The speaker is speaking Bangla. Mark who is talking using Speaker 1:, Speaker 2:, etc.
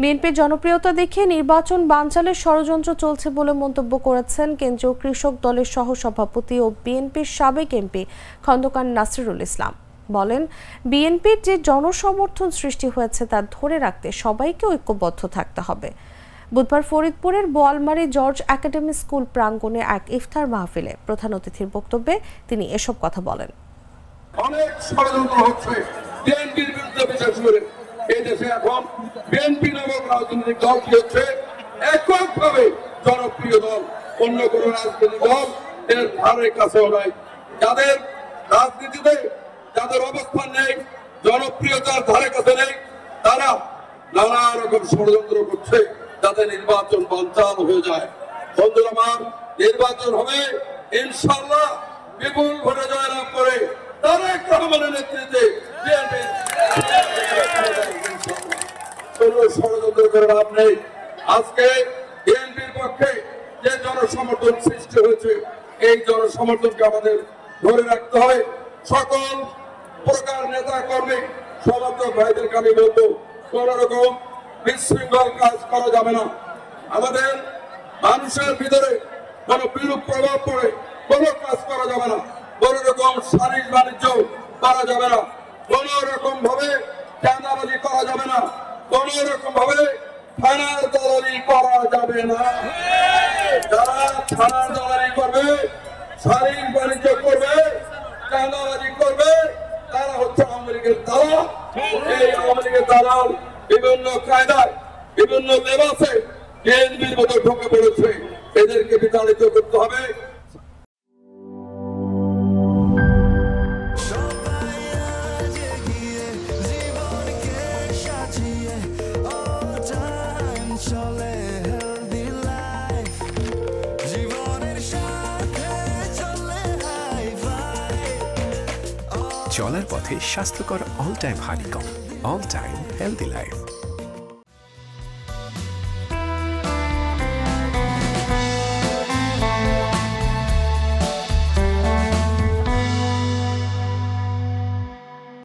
Speaker 1: বিএনপির জনপ্রিয়তা দেখে নির্বাচন বানচালের ষড়যন্ত্র চলছে বলে মন্তব্য করেছেন কেন্দ্রীয় কৃষক দলের সহসভাপতি ও বিএনপির সাবেক এমপি খন্দকার নাসিরুল ইসলাম। বলেন, বিএনপির যে জনসমর্থন সৃষ্টি হয়েছে তা ধরে রাখতে সবাইকে ঐক্যবদ্ধ থাকতে হবে। বুধবার ফরিদপুরের বোয়ালমারী জর্জ একাডেমি স্কুল প্রাঙ্গণে এক ইফতার মাহফিলে প্রধান অতিথির বক্তব্যে তিনি এসব কথা বলেন।
Speaker 2: অনেক ষড়যন্ত্র হচ্ছে বিএনপির বিরুদ্ধে, বিশেষ করে এই দেশে এখন বিএনপি নামক রাজনৈতিক দল কি হচ্ছে এককভাবে জনপ্রিয় দল, অন্য কোন রাজনৈতিক দল এর ধারে কাছেও নাই। যাদের রাজনীতিতে যাদের অবস্থান নেই, জনপ্রিয়তার ধারে কাছে নেই, তারা নানা রকম ষড়যন্ত্র করছে যাতে নির্বাচন বানচাল হয়ে যায়। বন্ধুরা আমার, নির্বাচন হবে ইনশাআল্লাহ বিপুল ভোটে জয়লাভ করে তারেক রহমানের নেতৃত্বে। ষড়যন্ত্র করে লাভ নেই। আজকে বিএনপির পক্ষে যে জনসমর্থন সৃষ্টি হয়েছে, এই জনসমর্থনকে আমাদের ধরে রাখতে হবে। সকল প্রকার নেতা কর্মী সমর্থক ভাইদেরকে আমি বলবো, কোন রকম বিশৃঙ্খল কাজ করা যাবে না। আমাদের মানুষের ভিতরে কোন বিরূপ প্রভাব পড়ে কোনো কাজ করা যাবে না। কোন রকম সারিক বাণিজ্য করা যাবে না। কোন রকম ভাবে চাঁদাবাজি করা যাবে না। কোন রকম ভাবে থানার দলালি করা যাবে না। যারা থানার দলালি করবে, সারিক বাণিজ্য করবে, চাঁদাবাজি করবে, তারা হচ্ছে আওয়ামী লীগের দালাল। এই আওয়ামী লীগের দালাল বিভিন্ন কায়দায় বিভিন্ন লেবাসে বিএনপির মতো ঢুকে পড়েছে। এদেরকে বিতাড়িত করতে হবে।
Speaker 3: চলার পথে স্বাস্থ্যকর all time honeycomb, all time healthy life.